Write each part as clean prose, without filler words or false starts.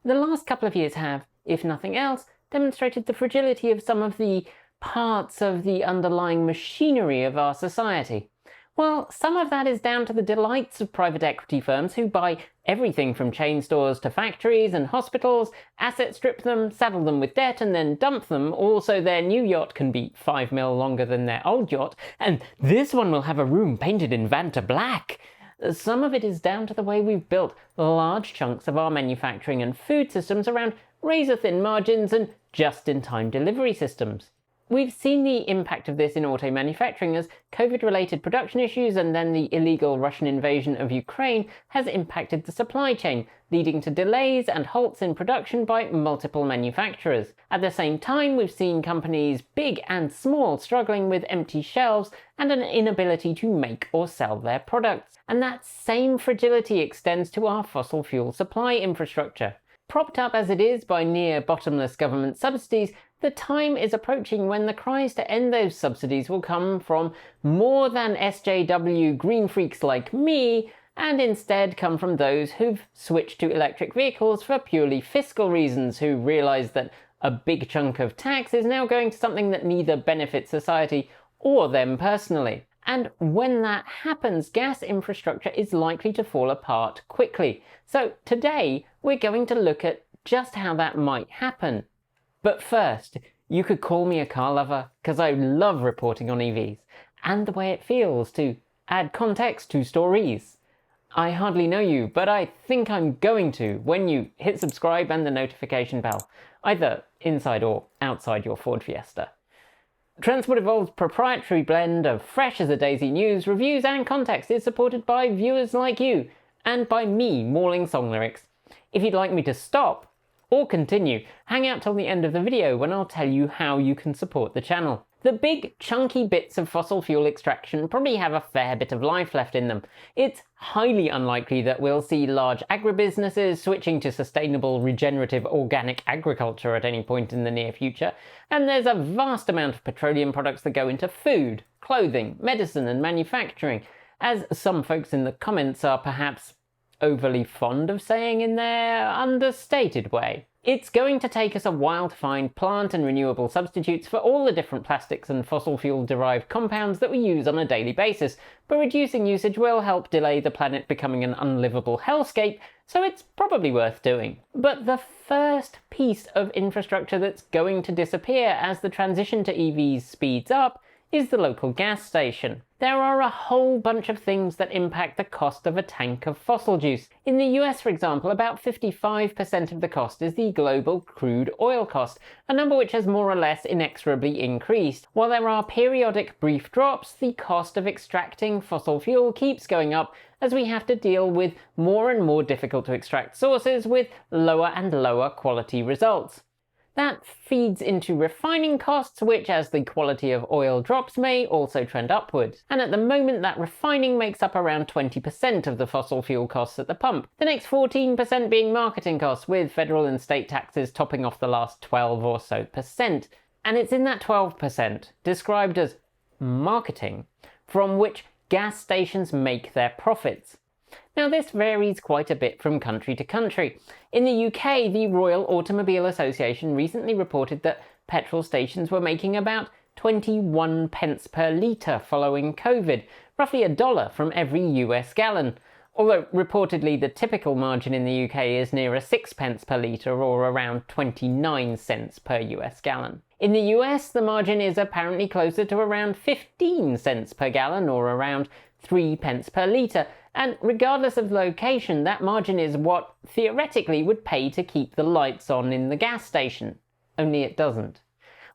The last couple of years have, if nothing else, demonstrated the fragility of some of the parts of the underlying machinery of our society. Well, some of that is down to the delights of private equity firms who buy everything from chain stores to factories and hospitals, asset strip them, saddle them with debt, and then dump them, all so their new yacht can be 5 mil longer than their old yacht, and this one will have a room painted in Vanta black. Some of it is down to the way we've built large chunks of our manufacturing and food systems around razor-thin margins and just-in-time delivery systems. We've seen the impact of this in auto manufacturing as COVID-related production issues and then the illegal Russian invasion of Ukraine has impacted the supply chain, leading to delays and halts in production by multiple manufacturers. At the same time, we've seen companies big and small struggling with empty shelves and an inability to make or sell their products. And that same fragility extends to our fossil fuel supply infrastructure. Propped up as it is by near bottomless government subsidies, the time is approaching when the cries to end those subsidies will come from more than SJW green freaks like me, and instead come from those who've switched to electric vehicles for purely fiscal reasons, who realise that a big chunk of tax is now going to something that neither benefits society or them personally. And when that happens, gas infrastructure is likely to fall apart quickly. So today, we're going to look at just how that might happen. But first, you could call me a car lover, because I love reporting on EVs, and the way it feels to add context to stories. I hardly know you, but I think I'm going to when you hit subscribe and the notification bell, either inside or outside your Ford Fiesta. Transport Evolved's proprietary blend of fresh-as-a-daisy news, reviews and context is supported by viewers like you, and by me mauling song lyrics. If you'd like me to stop, or continue, hang out till the end of the video when I'll tell you how you can support the channel. The big, chunky bits of fossil fuel extraction probably have a fair bit of life left in them. It's highly unlikely that we'll see large agribusinesses switching to sustainable, regenerative, organic agriculture at any point in the near future, and there's a vast amount of petroleum products that go into food, clothing, medicine and manufacturing, as some folks in the comments are perhaps overly fond of saying in their understated way. It's going to take us a while to find plant and renewable substitutes for all the different plastics and fossil fuel derived compounds that we use on a daily basis, but reducing usage will help delay the planet becoming an unlivable hellscape, so it's probably worth doing. But the first piece of infrastructure that's going to disappear as the transition to EVs speeds up is the local gas station. There are a whole bunch of things that impact the cost of a tank of fossil juice. In the US, for example, about 55% of the cost is the global crude oil cost, a number which has more or less inexorably increased. While there are periodic brief drops, the cost of extracting fossil fuel keeps going up as we have to deal with more and more difficult to extract sources with lower and lower quality results. That feeds into refining costs, which, as the quality of oil drops, may also trend upwards. And at the moment, that refining makes up around 20% of the fossil fuel costs at the pump. The next 14% being marketing costs, with federal and state taxes topping off the last 12 or so percent. And it's in that 12%, described as marketing, from which gas stations make their profits. Now, this varies quite a bit from country to country. In the UK, the Royal Automobile Association recently reported that petrol stations were making about 21 pence per litre following COVID, roughly $1 from every US gallon. Although reportedly the typical margin in the UK is nearer 6 pence per litre or around 29 cents per US gallon. In the US, the margin is apparently closer to around 15 cents per gallon or around 3 pence per litre, and regardless of location, that margin is what theoretically would pay to keep the lights on in the gas station. Only it doesn't.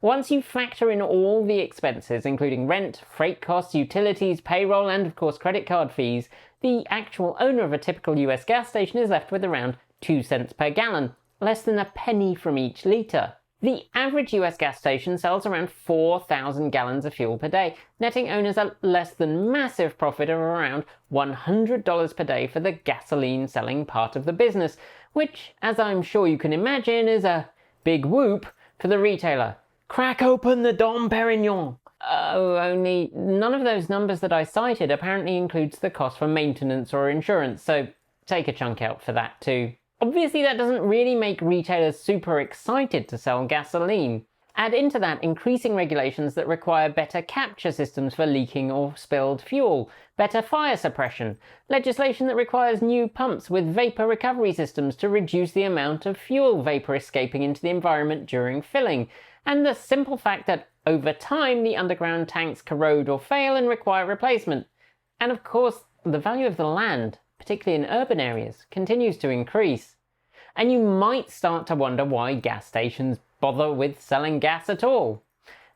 Once you factor in all the expenses, including rent, freight costs, utilities, payroll, and of course credit card fees, the actual owner of a typical US gas station is left with around 2 cents per gallon, less than a penny from each litre. The average US gas station sells around 4,000 gallons of fuel per day, netting owners a less than massive profit of around $100 per day for the gasoline selling part of the business, which, as I'm sure you can imagine, is a big whoop for the retailer. Crack open the Dom Perignon! Oh, only none of those numbers that I cited apparently includes the cost for maintenance or insurance, so take a chunk out for that too. Obviously, that doesn't really make retailers super excited to sell gasoline. Add into that increasing regulations that require better capture systems for leaking or spilled fuel, better fire suppression, legislation that requires new pumps with vapor recovery systems to reduce the amount of fuel vapor escaping into the environment during filling, and the simple fact that over time the underground tanks corrode or fail and require replacement. And of course, the value of the land, particularly in urban areas, continues to increase. And you might start to wonder why gas stations bother with selling gas at all.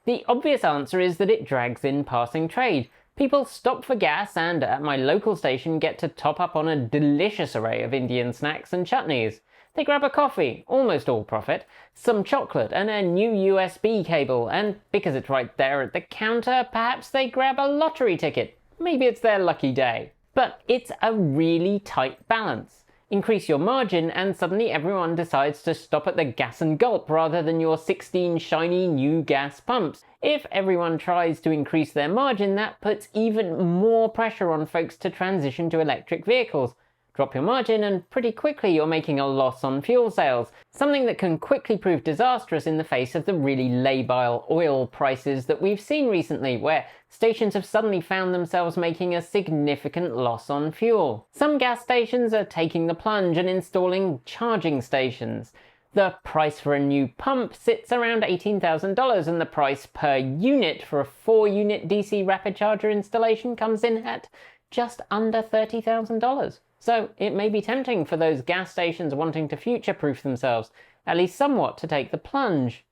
The obvious answer is that it drags in passing trade. People stop for gas and, at my local station, get to top up on a delicious array of Indian snacks and chutneys. They grab a coffee, almost all profit, some chocolate and a new USB cable, and because it's right there at the counter, perhaps they grab a lottery ticket. Maybe it's their lucky day. But it's a really tight balance. Increase your margin and suddenly everyone decides to stop at the gas and gulp rather than your 16 shiny new gas pumps. If everyone tries to increase their margin, that puts even more pressure on folks to transition to electric vehicles. Drop your margin and pretty quickly you're making a loss on fuel sales, something that can quickly prove disastrous in the face of the really labile oil prices that we've seen recently, where stations have suddenly found themselves making a significant loss on fuel. Some gas stations are taking the plunge and installing charging stations. The price for a new pump sits around $18,000 and the price per unit for a 4-unit DC rapid charger installation comes in at just under $30,000. So it may be tempting for those gas stations wanting to future-proof themselves, at least somewhat, to take the plunge.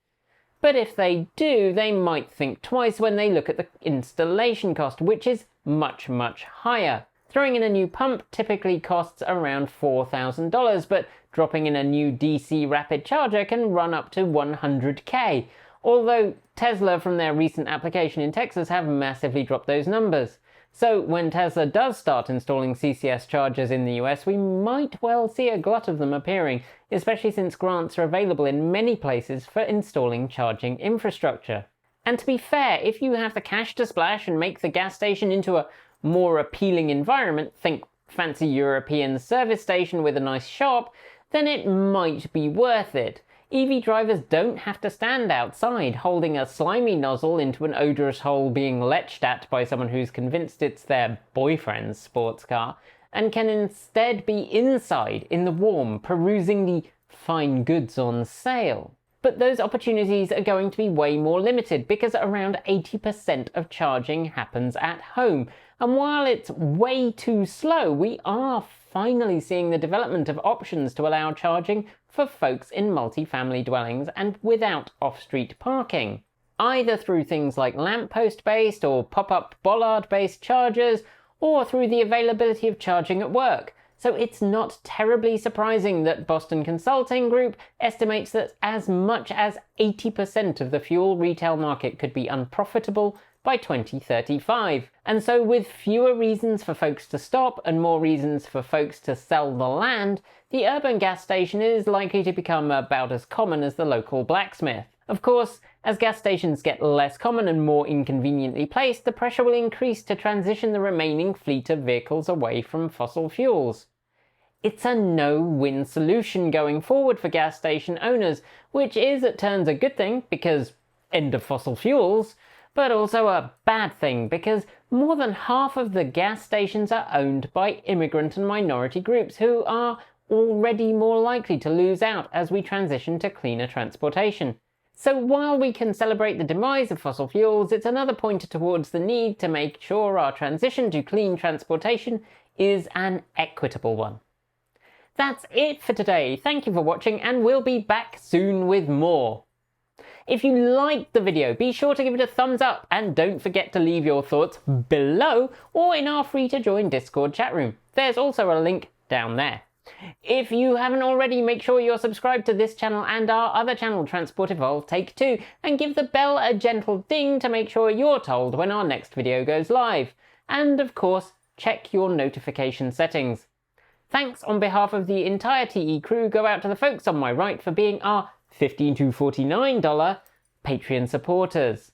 But if they do, they might think twice when they look at the installation cost, which is much, much higher. Throwing in a new pump typically costs around $4,000, but dropping in a new DC rapid charger can run up to $100K, although Tesla from their recent application in Texas have massively dropped those numbers. So when Tesla does start installing CCS chargers in the US, we might well see a glut of them appearing, especially since grants are available in many places for installing charging infrastructure. And to be fair, if you have the cash to splash and make the gas station into a more appealing environment, think fancy European service station with a nice shop, then it might be worth it. EV drivers don't have to stand outside holding a slimy nozzle into an odorous hole being leched at by someone who's convinced it's their boyfriend's sports car, and can instead be inside in the warm, perusing the fine goods on sale. But those opportunities are going to be way more limited because around 80% of charging happens at home. And while it's way too slow, we are finally seeing the development of options to allow charging for folks in multi-family dwellings and without off-street parking, either through things like lamppost-based or pop-up bollard-based chargers, or through the availability of charging at work. So it's not terribly surprising that Boston Consulting Group estimates that as much as 80% of the fuel retail market could be unprofitable by 2035. And so with fewer reasons for folks to stop and more reasons for folks to sell the land, the urban gas station is likely to become about as common as the local blacksmith. Of course, as gas stations get less common and more inconveniently placed, the pressure will increase to transition the remaining fleet of vehicles away from fossil fuels. It's a no-win solution going forward for gas station owners, which is at turns a good thing because end of fossil fuels, but also a bad thing because more than half of the gas stations are owned by immigrant and minority groups who are already more likely to lose out as we transition to cleaner transportation. So while we can celebrate the demise of fossil fuels, it's another pointer towards the need to make sure our transition to clean transportation is an equitable one. That's it for today. Thank you for watching, and we'll be back soon with more. If you liked the video, be sure to give it a thumbs up and don't forget to leave your thoughts below or in our free to join Discord chat room. There's also a link down there. If you haven't already, make sure you're subscribed to this channel and our other channel, Transport Evolved Take 2, and give the bell a gentle ding to make sure you're told when our next video goes live. And of course, check your notification settings. Thanks on behalf of the entire TE crew go out to the folks on my right for being our $15 to $49 Patreon supporters.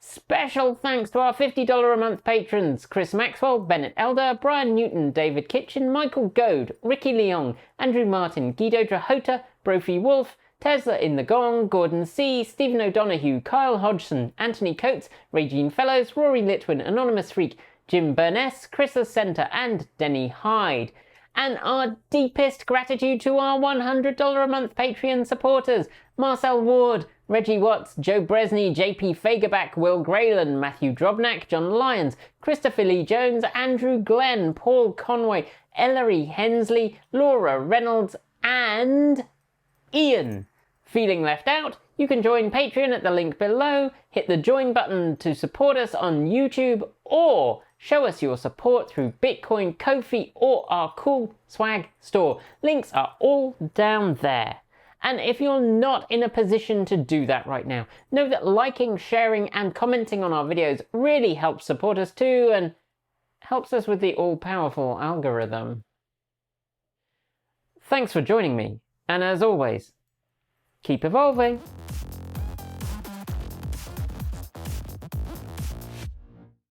Special thanks to our $50 a month patrons: Chris Maxwell, Bennett Elder, Brian Newton, David Kitchen, Michael Goad, Ricky Leong, Andrew Martin, Guido Drahota, Brophy Wolf, Tesla in the Gong, Gordon C., Stephen O'Donoghue, Kyle Hodgson, Anthony Coates, Regine Fellows, Rory Litwin, Anonymous Freak, Jim Burness, Chris Centre, and Denny Hyde. And our deepest gratitude to our $100 a month Patreon supporters: Marcel Ward, Reggie Watts, Joe Bresney, JP Fagerback, Will Graylan, Matthew Drobnak, John Lyons, Christopher Lee Jones, Andrew Glenn, Paul Conway, Ellery Hensley, Laura Reynolds, and Ian. Feeling left out? You can join Patreon at the link below, hit the join button to support us on YouTube, or show us your support through Bitcoin, Ko-fi, or our cool swag store. Links are all down there. And if you're not in a position to do that right now, know that liking, sharing, and commenting on our videos really helps support us too, and helps us with the all-powerful algorithm. Thanks for joining me, and as always, keep evolving.